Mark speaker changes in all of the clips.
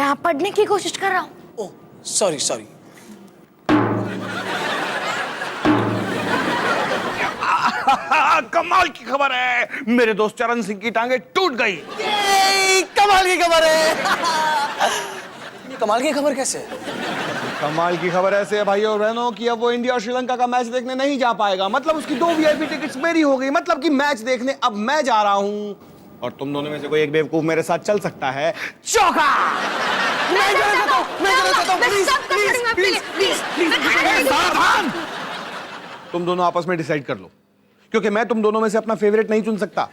Speaker 1: यहाँ पढ़ने की कोशिश कर रहा हूँ।
Speaker 2: Oh sorry sorry.
Speaker 3: कमाल की खबर है, मेरे दोस्त चरण सिंह की टांगे टूट गई।
Speaker 2: कमाल की खबर है। ये कमाल की खबर कैसे?
Speaker 3: कमाल की खबर ऐसे है भाई और बहनों कि अब वो इंडिया और श्रीलंका का मैच देखने नहीं जा पाएगा। मतलब उसकी 2 वीआईपी टिकट्स मेरी हो गई। मतलब कि मैच देखने अब मैं जा रहा हूं और तुम दोनों में से कोई एक बेवकूफ मेरे साथ चल सकता है। चौका। सावधान! तुम दोनों आपस में डिसाइड कर लो, क्योंकि मैं तुम दोनों में से अपना फेवरेट नहीं चुन सकता।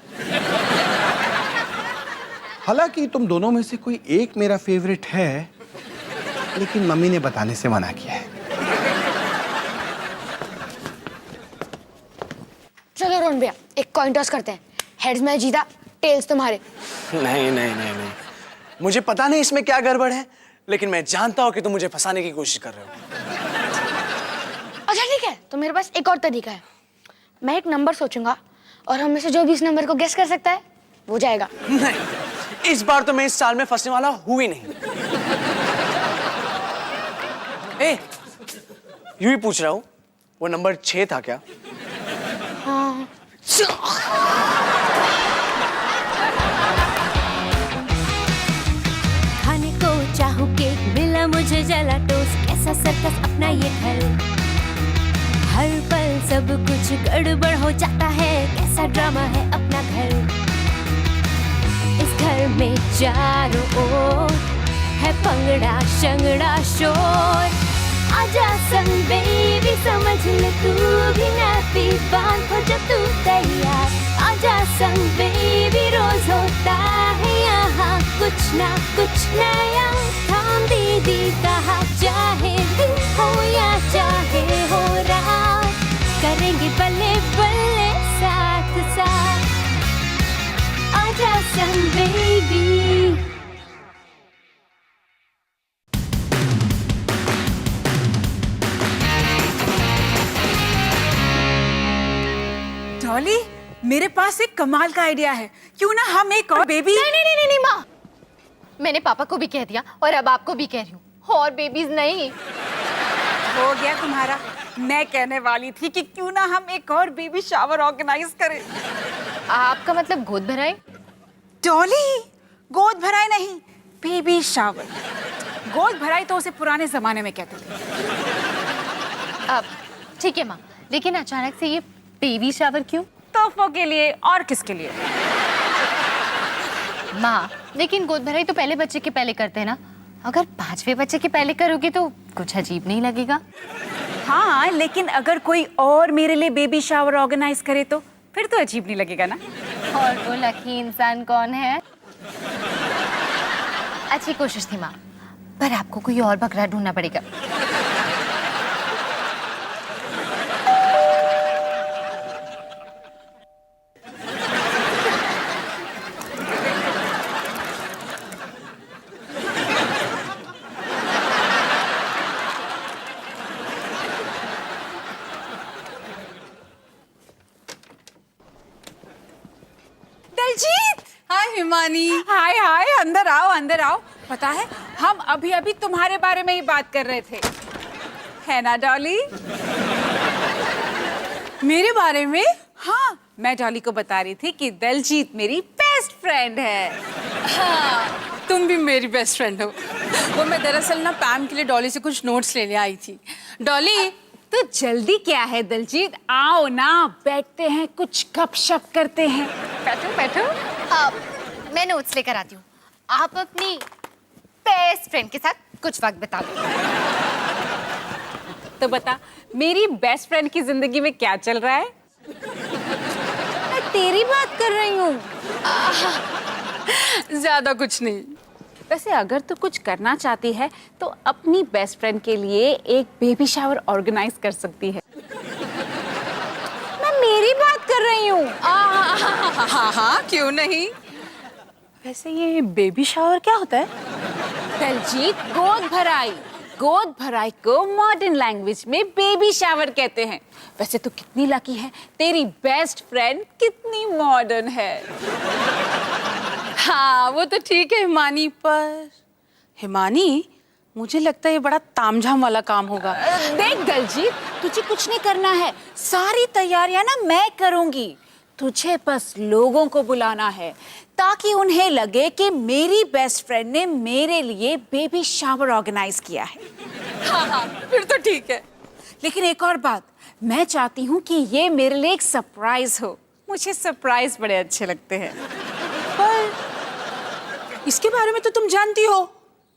Speaker 3: हालांकि तुम दोनों में से कोई एक मेरा फेवरेट है, लेकिन मम्मी ने बताने से मना किया है।
Speaker 1: चलो रोहन भैया, एक कॉइन टॉस करते हैं। हेड्स में जीता, टेल्स तुम्हारे।
Speaker 2: नहीं नहीं नहीं नहीं, मुझे पता नहीं इसमें क्या गड़बड़ है, लेकिन मैं जानता हूं कि तुम मुझे फंसाने की कोशिश कर रहे हो।
Speaker 1: अच्छा ठीक है, तो मेरे पास एक और तरीका है। मैं एक नंबर सोचूंगा और हम में से जो भी इस नंबर को गेस कर सकता है वो जाएगा।
Speaker 2: नहीं, इस बार तो मैं इस साल में फंसने वाला हूं ही नहीं। ए, यूं ही पूछ रहा हूं, वो नंबर 6 था क्या?
Speaker 1: हाँ।
Speaker 4: खाने को चाहूं केक, मिला मुझे जला टोस्ट, कैसा सर्कस अपना ये घर। हर पल सब कुछ गड़बड़ हो जाता है, कैसा ड्रामा है अपना घर। इस घर में चारों ओर है पंगड़ा शंगड़ा शोर। आजा संग बेबी, समझ ले तू भी नाती, बांध हो जब तू तैयार। आजा संग बेबी, रोज होता है यहाँ कुछ ना कुछ नया। थाम दीदी कहा, चाहे दिन हो या चाहे हो रात, करेंगे बल्ले बल्ले साथ साथ। आजा संग बेबी।
Speaker 5: डॉली, मेरे पास एक कमाल का आइडिया है। क्यों ना हम एक और बेबी।
Speaker 6: नहीं माँ, मैंने पापा को भी कह दिया और अब आपको भी कह रही हूँ, और बेबीज नहीं।
Speaker 5: हो गया तुम्हारा। मैं कहने वाली थी कि क्यों ना हम एक और बेबी शावर ऑर्गेनाइज करें।
Speaker 6: आपका मतलब गोद भराई?
Speaker 5: डॉली, गोद भराई नहीं, बेबी शावर। गोद भराई तो उसे पुराने जमाने में कहते थे।
Speaker 6: अब ठीक है माँ, लेकिन अचानक से ये बेबी शावर क्यों?
Speaker 5: तोहफों के लिए और किसके लिए?
Speaker 6: माँ, लेकिन गोद भराई तो पहले बच्चे के पहले करते हैं ना। अगर 5वें बच्चे के पहले करोगे तो कुछ अजीब नहीं लगेगा?
Speaker 5: हाँ, लेकिन अगर कोई और मेरे लिए बेबी शावर ऑर्गेनाइज करे तो फिर तो अजीब नहीं लगेगा ना।
Speaker 6: और वो लकी इंसान कौन है? अच्छी कोशिश थी माँ, पर आपको कोई और बकरा ढूंढना पड़ेगा।
Speaker 5: दलजीत! हाय हिमानी। हाय हाय, अंदर आओ अंदर आओ। पता है, हम अभी अभी तुम्हारे बारे में ही बात कर रहे थे, है ना डॉली? मेरे बारे में? हाँ, मैं डॉली को बता रही थी कि दलजीत मेरी बेस्ट फ्रेंड है।
Speaker 7: हाँ, तुम भी मेरी बेस्ट फ्रेंड हो। वो मैं दरअसल ना पैम के लिए डॉली से कुछ नोट्स लेने आई थी। डॉली,
Speaker 5: तो जल्दी क्या है दलजीत, आओ ना, बैठते हैं, कुछ गपशप करते हैं। बैठो बैठो।
Speaker 6: मैं नोट्स लेकर आती हूँ, आप अपनी बेस्ट फ्रेंड के साथ कुछ वक्त बिता लो।
Speaker 5: तो बता, मेरी बेस्ट फ्रेंड की जिंदगी में क्या चल रहा है? मैं तेरी बात कर रही हूँ।
Speaker 7: ज्यादा कुछ नहीं।
Speaker 5: वैसे अगर तू कुछ करना चाहती है तो अपनी बेस्ट फ्रेंड के लिए एक बेबी शावर ऑर्गेनाइज कर सकती है। मैं मेरी बात कर रही हूँ।
Speaker 7: हाँ हाँ, क्यों नहीं।
Speaker 5: वैसे ये बेबी शावर क्या होता है? दलजीत, गोद भराई। गोद भराई को मॉडर्न लैंग्वेज में बेबी शावर कहते हैं। वैसे तो कितनी लकी है, तेरी बेस्ट फ्रेंड कितनी मॉडर्न है।
Speaker 7: हाँ वो तो ठीक है हिमानी, पर हिमानी, मुझे लगता है ये बड़ा तामझाम वाला काम होगा।
Speaker 5: देख दलजीत, तुझे कुछ नहीं करना है, सारी तैयारियां ना मैं करूंगी। तुझे बस लोगों को बुलाना है ताकि उन्हें लगे कि मेरी बेस्ट फ्रेंड ने मेरे लिए बेबी शावर ऑर्गेनाइज किया है।
Speaker 7: हाँ, फिर तो ठीक है।
Speaker 5: लेकिन एक और बात, मैं चाहती हूँ कि ये मेरे लिए एक सरप्राइज हो। मुझे सरप्राइज बड़े अच्छे लगते हैं।
Speaker 7: पर इसके बारे में तो तुम जानती हो,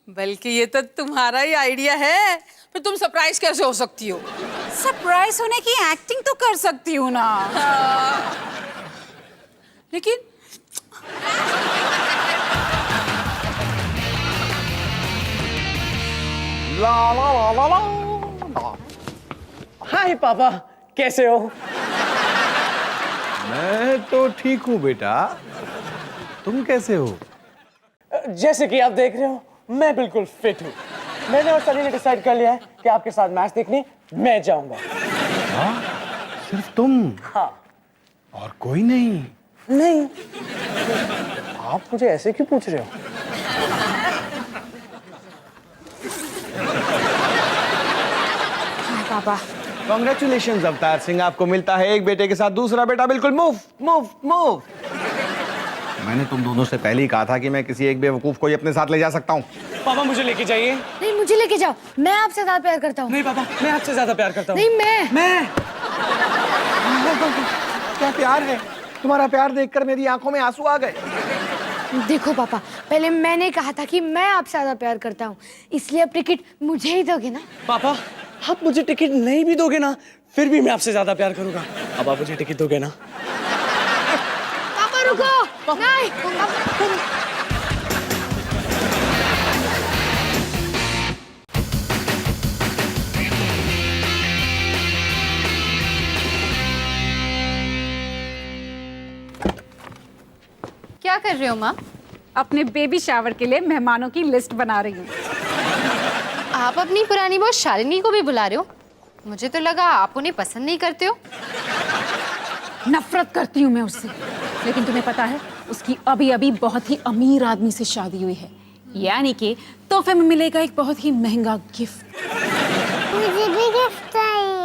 Speaker 7: बल्कि ये तो तुम्हारा ही आइडिया है, फिर तुम सरप्राइज कैसे हो सकती हो?
Speaker 5: सरप्राइज होने की एक्टिंग तो कर सकती हूँ ना।
Speaker 7: लेकिन
Speaker 3: ला ला ला ला ला।
Speaker 2: हाय पापा, कैसे हो?
Speaker 3: मैं तो ठीक हूँ बेटा, तुम कैसे हो?
Speaker 2: जैसे कि आप देख रहे हो, मैं बिल्कुल फिट हूँ। मैंने और सनी ने डिसाइड कर लिया है कि आपके साथ मैच देखने मैं जाऊंगा।
Speaker 3: सिर्फ तुम?
Speaker 2: हाँ।
Speaker 3: और कोई नहीं?
Speaker 2: नहीं। आप मुझे ऐसे क्यों पूछ रहे हो?
Speaker 5: पापा,
Speaker 3: कॉन्ग्रेचुलेशन अवतार सिंह, आपको मिलता है एक बेटे के साथ दूसरा बेटा बिल्कुल मुफ्त मुफ्त मुफ्त। मैंने तुम दोनों से पहले ही कहा था कि मैं किसी एक बेवकूफ को ही अपने साथ ले जा सकता हूँ।
Speaker 2: पापा मुझे लेके जाइए।
Speaker 1: नहीं, मुझे लेके जाओ, मैं आपसे ज्यादा प्यार करता हूँ।
Speaker 2: नहीं पापा, मैं आपसे ज्यादा प्यार करता हूँ।
Speaker 1: नहीं, मैं
Speaker 3: क्या प्यार है? तुम्हारा प्यार देखकर मेरी आंखों में आंसू आ गए।
Speaker 1: देखो पापा, पहले मैंने कहा था कि मैं आपसे ज्यादा प्यार करता हूँ, इसलिए अब टिकट मुझे ही दोगे ना?
Speaker 2: पापा, आप मुझे टिकट नहीं भी दोगे ना, फिर भी मैं आपसे ज्यादा प्यार करूंगा। अब आप मुझे टिकट दोगे ना?
Speaker 1: पापा रुको, नहीं।
Speaker 6: क्या कर रहे हो माँ?
Speaker 5: अपने बेबी शावर के लिए मेहमानों की लिस्ट बना रही हूँ।
Speaker 6: आप अपनी पुरानी बॉस शालिनी को भी बुला रहे हो? मुझे तो लगा आप उन्हें पसंद नहीं करते हो।
Speaker 5: नफरत करती हूँ मैं उससे, लेकिन तुम्हें पता है उसकी अभी अभी बहुत ही अमीर आदमी से शादी हुई है, यानी कि तोहफे में मिलेगा एक बहुत ही महंगा गिफ्ट।
Speaker 4: मुझे भी गिफ्ट चाहिए।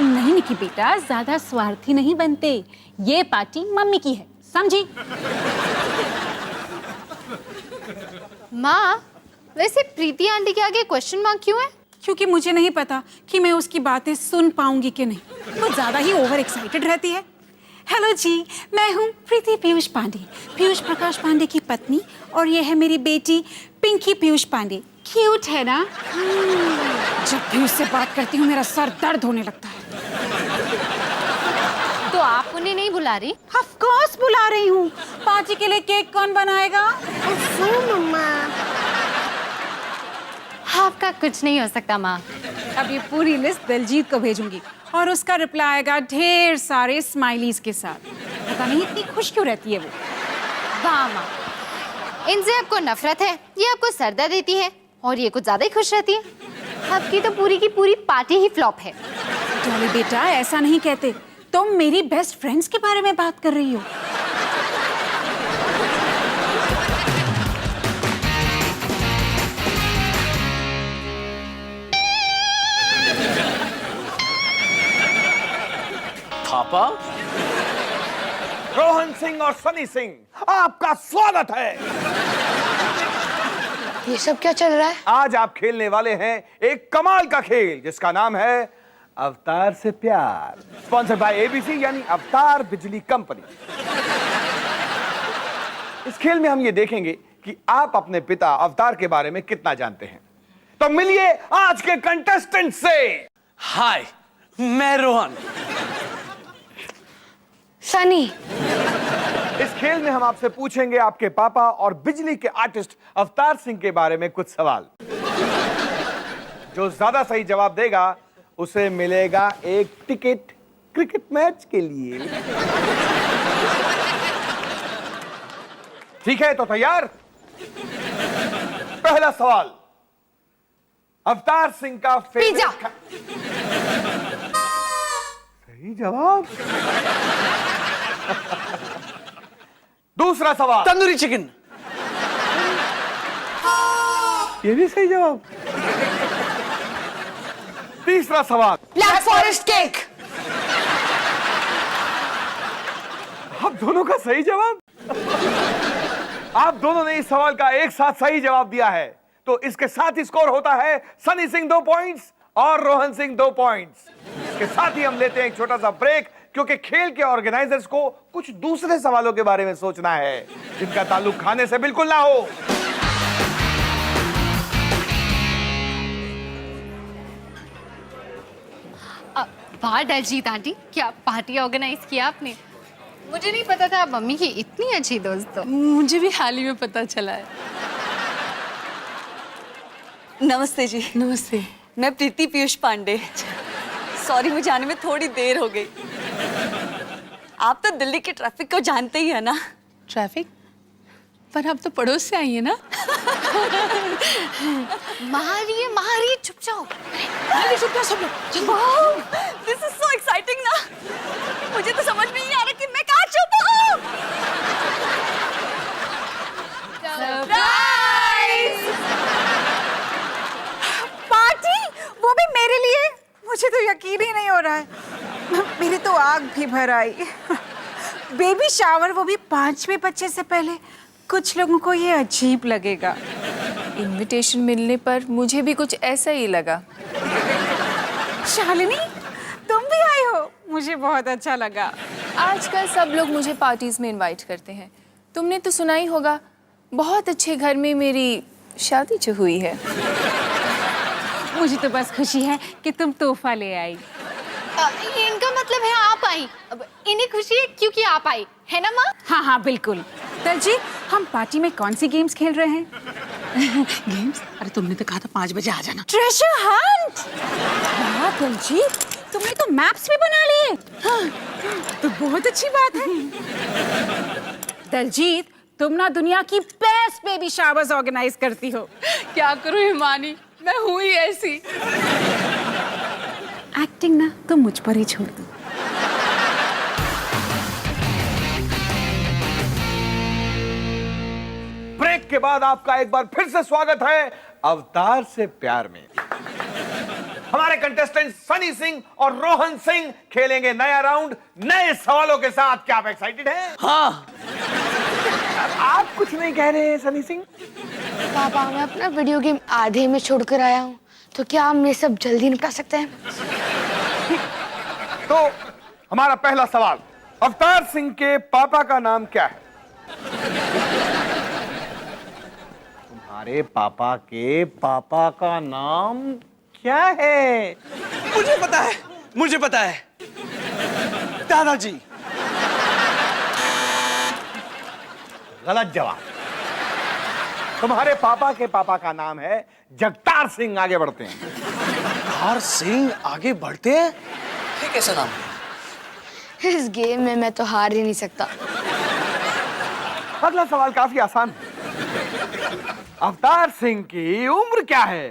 Speaker 5: नहीं निकी बेटा, ज्यादा स्वार्थी नहीं बनते। ये पार्टी मम्मी की है, समझी?
Speaker 6: माँ, वैसे प्रीति आंटी के आगे क्वेश्चन मार्क क्यों है?
Speaker 5: क्योंकि मुझे नहीं पता कि मैं उसकी बातें सुन पाऊंगी कि नहीं। वो ज्यादा ही ओवर एक्साइटेड रहती है। हेलो जी, मैं हूँ प्रीति पीयूष पांडे, पीयूष प्रकाश पांडे की पत्नी, और ये है मेरी बेटी पिंकी पीयूष पांडे। क्यूट है ना? जब भी उससे बात करती हूँ मेरा सर दर्द होने लगता है।
Speaker 6: तो आप उन्हें नहीं बुला रही?
Speaker 5: ऑफ कोर्स बुला रही हूँ। पार्टी के लिए केक कौन बनाएगा?
Speaker 4: मम्मा,
Speaker 6: आपका कुछ नहीं हो सकता माँ।
Speaker 5: अब ये पूरी लिस्ट दिलजीत को भेजूंगी और उसका रिप्लाई आएगा ढेर सारे स्माइलीज के साथ। पता नहीं इतनी खुश क्यों रहती है वो।
Speaker 6: वाह माँ, इनसे आपको नफरत है, ये आपको सरदा देती है, और ये कुछ ज्यादा ही खुश रहती है। आपकी तो पूरी की पूरी पार्टी ही फ्लॉप है।
Speaker 5: डॉली बेटा, ऐसा नहीं कहते। तुम मेरी बेस्ट फ्रेंड्स के बारे में बात कर रही हो।
Speaker 2: पापा,
Speaker 3: रोहन सिंह और सनी सिंह, आपका स्वागत है।
Speaker 1: ये सब क्या चल रहा है?
Speaker 3: आज आप खेलने वाले हैं एक कमाल का खेल जिसका नाम है अवतार से प्यार, स्पॉन्सर बाय एबीसी यानी अवतार बिजली कंपनी। इस खेल में हम ये देखेंगे कि आप अपने पिता अवतार के बारे में कितना जानते हैं। तो मिलिए आज के कंटेस्टेंट से।
Speaker 2: हाय, मैं रोहन।
Speaker 1: सनी।
Speaker 3: इस खेल में हम आपसे पूछेंगे आपके पापा और बिजली के आर्टिस्ट अवतार सिंह के बारे में कुछ सवाल। जो ज्यादा सही जवाब देगा उसे मिलेगा एक टिकट क्रिकेट मैच के लिए। ठीक है, तो तैयार? पहला सवाल, अवतार सिंह का
Speaker 1: पिज्जा।
Speaker 3: सही जवाब। दूसरा सवाल,
Speaker 2: तंदूरी चिकन।
Speaker 3: ये भी सही जवाब। तीसरा सवाल,
Speaker 1: ब्लैक फॉरेस्ट केक।
Speaker 3: आप दोनों का सही जवाब। आप दोनों ने इस सवाल का एक साथ सही जवाब दिया है, तो इसके साथ ही स्कोर होता है सनी सिंह 2 पॉइंट्स और रोहन सिंह 2 पॉइंट्स। इसके साथ ही हम लेते हैं एक छोटा सा ब्रेक, क्योंकि खेल के ऑर्गेनाइजर्स को कुछ दूसरे सवालों के बारे में सोचना है जिनका ताल्लुक खाने से बिल्कुल ना हो।
Speaker 6: वाह दलजीत आंटी, क्या पार्टी ऑर्गेनाइज किया आपने। मुझे नहीं पता था आप मम्मी की इतनी अच्छी दोस्त हो।
Speaker 7: मुझे भी हाल ही में पता चला है।
Speaker 8: नमस्ते जी।
Speaker 7: नमस्ते।
Speaker 8: मैं प्रीति पीयूष पांडे। सॉरी, मुझे आने में थोड़ी देर हो गई। आप तो दिल्ली के ट्रैफिक को जानते ही है ना।
Speaker 7: ट्रैफिक? पर आप तो पड़ोस से आई है ना।
Speaker 6: महारी चुप जाओ।
Speaker 7: चुप जाओ सब लोग।
Speaker 8: दिस इज सो एक्साइटिंग ना। मुझे तो समझ में नहीं आ रहा कि मैं कहाँ चुप हूँ।
Speaker 5: पार्टी, वो भी मेरे लिए। मुझे तो यकीन ही नहीं हो रहा है। मेरी तो आग भी भर आई। बेबी शावर, वो भी 5वें बच्चे से पहले। कुछ लोगों को ये अजीब लगेगा।
Speaker 9: इनविटेशन मिलने पर मुझे भी कुछ ऐसा ही लगा।
Speaker 5: शालिनी, तुम भी आई हो, मुझे बहुत अच्छा लगा।
Speaker 9: आजकल सब लोग मुझे पार्टीज में इनवाइट करते हैं। तुमने तो सुना ही होगा, बहुत अच्छे घर में मेरी शादी जो हुई है।
Speaker 5: मुझे तो बस खुशी है कि तुम तोहफा ले आई।
Speaker 6: ये इनका मतलब है आप आई। अब इन्हें खुशी है क्योंकि आप आई, है ना माँ?
Speaker 5: हाँ हाँ बिल्कुल। दलजीत, हम पार्टी में कौन सी गेम्स खेल रहे हैं?
Speaker 7: गेम्स? अरे तुमने तो कहा था 5 बजे आ जाना।
Speaker 5: Treasure Hunt. वाह दलजीत, तुमने तो मैप्स भी बना लिए। हाँ, तो बहुत अच्छी बात है। दलजीत, तुम ना दुनिया की बेस्ट बेबी शावर्स ऑर्गेनाइज करती हो।
Speaker 7: क्या करूं हिमानी, मैं हूं ही ऐसी।
Speaker 5: एक्टिंग ना तुम मुझ पर ही छोड़ दो।
Speaker 3: ब्रेक के बाद आपका एक बार फिर से स्वागत है अवतार से प्यार में। हमारे कंटेस्टेंट सनी सिंह और रोहन सिंह खेलेंगे नया राउंड नए सवालों के साथ। क्या आप एक्साइटेड हैं?
Speaker 2: हाँ।
Speaker 3: आप कुछ नहीं कह रहे हैं सनी सिंह?
Speaker 1: पापा, मैं अपना वीडियो गेम आधे में छोड़कर आया हूँ, तो क्या हम ये सब जल्दी निपटा सकते हैं?
Speaker 3: तो हमारा पहला सवाल, अवतार सिंह के पापा का नाम क्या है? तुम्हारे पापा के पापा का नाम क्या है?
Speaker 2: मुझे पता है दादाजी।
Speaker 3: गलत जवाब। तुम्हारे पापा के पापा का नाम है जगतार सिंह। आगे बढ़ते हैं।
Speaker 2: जगतार सिंह आगे बढ़ते हैं? ये कैसा नाम है?
Speaker 1: इस गेम में मैं तो हार ही नहीं सकता।
Speaker 3: अगला सवाल काफी आसान है। अवतार सिंह की उम्र क्या है?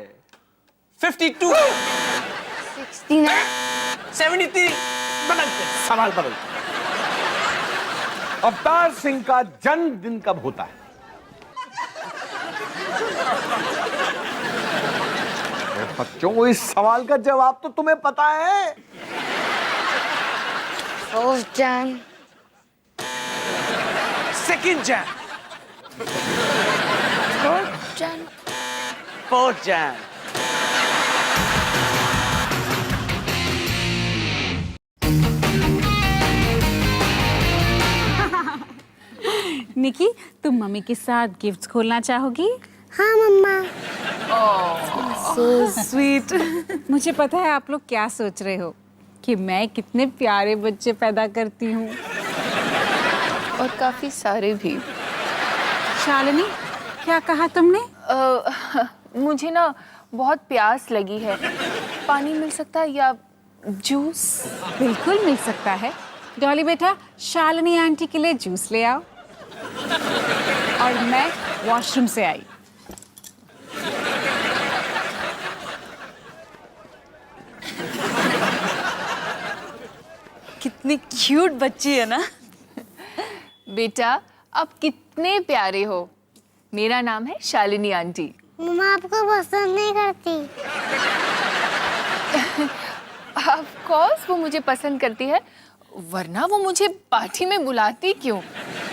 Speaker 2: 52,
Speaker 1: 69,
Speaker 2: 73।
Speaker 3: बदलते, सवाल बदलते। अवतार सिंह का जन्मदिन कब होता है? बच्चों, इस सवाल का जवाब तो तुम्हें पता है।
Speaker 1: 1 जन,
Speaker 2: 2 जन, 4 जन।
Speaker 5: निकी, तुम मम्मी के साथ गिफ्ट्स खोलना चाहोगी?
Speaker 6: हाँ मम्मा।
Speaker 5: So sweet. मुझे पता है आप लोग क्या सोच रहे हो कि मैं कितने प्यारे बच्चे पैदा करती हूँ।
Speaker 9: और काफी सारे भी।
Speaker 5: शालिनी, क्या कहा तुमने?
Speaker 9: मुझे ना बहुत प्यास लगी है। पानी मिल सकता है या जूस?
Speaker 5: बिल्कुल मिल सकता है। डॉली बेटा, शालिनी आंटी के लिए जूस ले आओ। और मैं वॉशरूम से आई।
Speaker 8: कितनी क्यूट बच्ची है ना।
Speaker 9: बेटा, आप कितने प्यारे हो। मेरा नाम है शालिनी आंटी।
Speaker 10: मम्मा आपको पसंद नहीं करती।
Speaker 9: ऑफ कोर्स वो मुझे पसंद करती है, वरना वो मुझे पार्टी में बुलाती क्यों?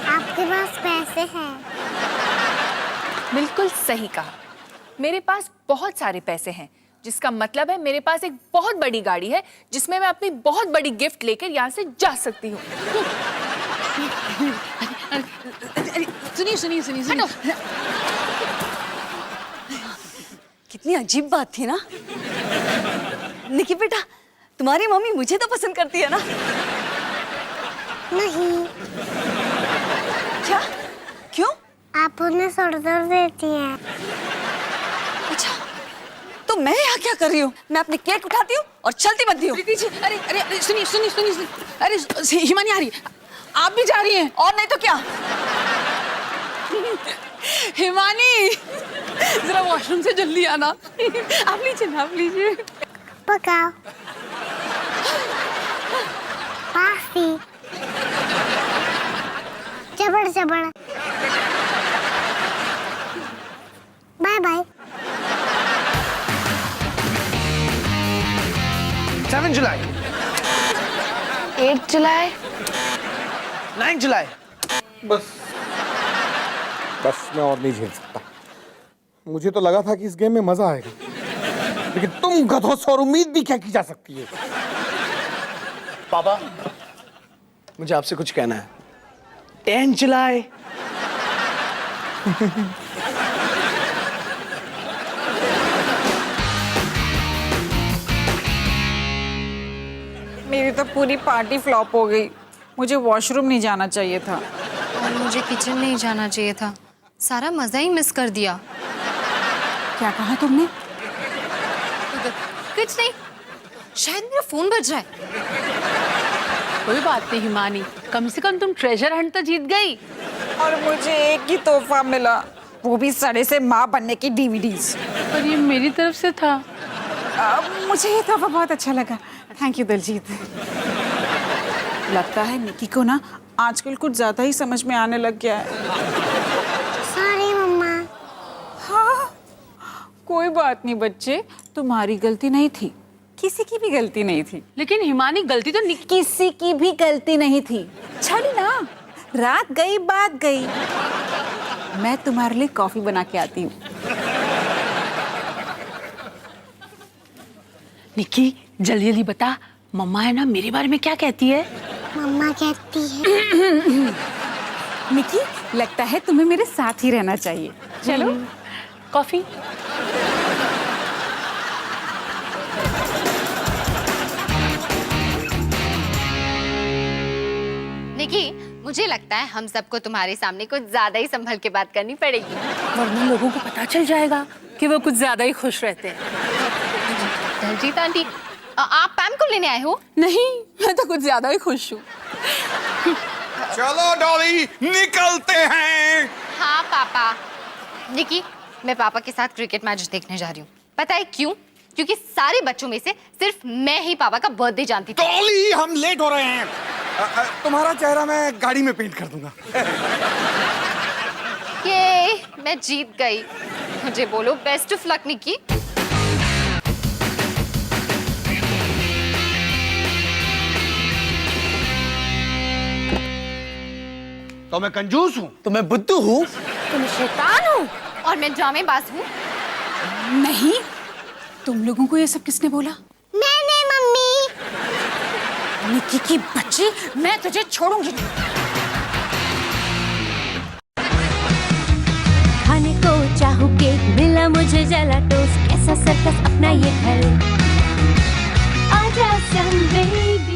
Speaker 10: आपके पास पैसे हैं।
Speaker 9: बिल्कुल सही कहा, मेरे पास बहुत सारे पैसे हैं, जिसका मतलब है मेरे पास एक बहुत बड़ी गाड़ी है जिसमें मैं अपनी बहुत बड़ी गिफ्ट लेकर यहाँ से जा सकती हूँ।
Speaker 5: सुनिए सुनिए सुनिए सुनिए।
Speaker 8: कितनी अजीब बात थी ना। निकी बेटा, तुम्हारी मम्मी मुझे तो पसंद करती है ना?
Speaker 10: नहीं।
Speaker 8: क्या? क्यों?
Speaker 10: आप उन्हें सर देती हैं।
Speaker 8: अच्छा, तो मैं यहाँ क्या कर रही हूँ? मैं अपनी केक उठाती हूँ और चलती बनती हूँ।
Speaker 5: प्रीति जी, अरे अरे अरे सुनिए सुनिए सुनिए, अरे हिमानी आ रही है, आप भी जा रही हैं?
Speaker 8: और नहीं तो क्या।
Speaker 5: हिमानी, जरा वॉशरूम से जल्दी आना। आप लीजिए ना, आप लीजिए।
Speaker 10: पकाओ। पासी। चबड़ चबड़। Bye bye.
Speaker 2: 7 जुलाई,
Speaker 1: 8 जुलाई,
Speaker 2: 9 जुलाई।
Speaker 3: बस मैं और नहीं झेल सकता। मुझे तो लगा था कि इस गेम में मजा आएगा, लेकिन तुम गधों से और उम्मीद भी क्या की जा सकती है।
Speaker 2: पापा, मुझे आपसे कुछ कहना है। 10 जुलाई।
Speaker 5: मेरी तो पूरी पार्टी फ्लॉप हो गई। मुझे वॉशरूम नहीं जाना चाहिए था
Speaker 6: और मुझे किचन नहीं जाना चाहिए था। सारा मजा ही मिस कर दिया।
Speaker 5: क्या कहा तुमने?
Speaker 6: कुछ नहीं, शायद मेरा फोन बज रहा है।
Speaker 7: कोई बात नहीं हिमानी, कम से कम तुम ट्रेजर हंट तो जीत गई।
Speaker 5: और मुझे एक ही तोहफा मिला, वो भी सड़े से माँ बनने की डीवीडीज।
Speaker 7: पर ये मेरी तरफ से था।
Speaker 5: मुझे ये तोहफा बहुत अच्छा लगा। Thank you Diljit. लगता है निकी को ना आजकल कुछ ज्यादा ही समझ में आने लग गया है।
Speaker 10: सॉरी मम्मा।
Speaker 5: हाँ, कोई बात नहीं बच्चे, तुम्हारी गलती नहीं थी, किसी की भी गलती नहीं थी।
Speaker 7: लेकिन हिमानी, गलती तो निकी।
Speaker 5: किसी की भी गलती नहीं थी। छोड़ी ना, रात गई बात गई। मैं तुम्हारे लिए कॉफी बना के आती हूँ।
Speaker 7: निकी, जल्दी जल्दी बता, मम्मा है ना मेरे बारे में क्या कहती है?
Speaker 10: मम्मा कहती है
Speaker 5: निकी, लगता है तुम्हें मेरे साथ ही रहना चाहिए। चलो।
Speaker 7: कॉफी।
Speaker 6: निकी, मुझे लगता है हम सबको तुम्हारे सामने कुछ ज्यादा ही संभल के बात करनी पड़ेगी,
Speaker 7: वरना लोगों को पता चल जाएगा कि वो कुछ ज्यादा ही खुश रहते हैं।
Speaker 6: दलजीत आंटी, आप पैम को लेने आए हो?
Speaker 5: नहीं, मैं तो कुछ ज्यादा ही खुश हूँ।
Speaker 3: चलो डॉली, निकलते हैं।
Speaker 6: हाँ पापा। निकी, मैं पापा के साथ क्रिकेट मैच देखने जा रही हूँ। पता है क्यों? क्योंकि सारे बच्चों में से सिर्फ मैं ही पापा का बर्थडे जानती थी।
Speaker 3: डॉली, हम लेट हो रहे हैं। तुम्हारा चेहरा मैं गाड़ी में पेंट कर दूंगा।
Speaker 6: ये मैं जीत गई। मुझे बोलो बेस्ट ऑफ लक निकी।
Speaker 3: तो मैं कंजूस हूँ?
Speaker 2: तो मैं बुद्धू हूँ?
Speaker 6: तुम शैतान हो और मैं ड्रामेबाज हूँ।
Speaker 5: नहीं, तुम लोगों को ये सब किसने बोला?
Speaker 10: मैंने मम्मी।
Speaker 5: निकी की बच्ची, मैं तुझे छोड़ूंगी नहीं।
Speaker 4: खाने को चाहूं केक, मिला मुझे जला टोस्ट, कैसा सर्कस अपना ये घर। आजा संग बेबी।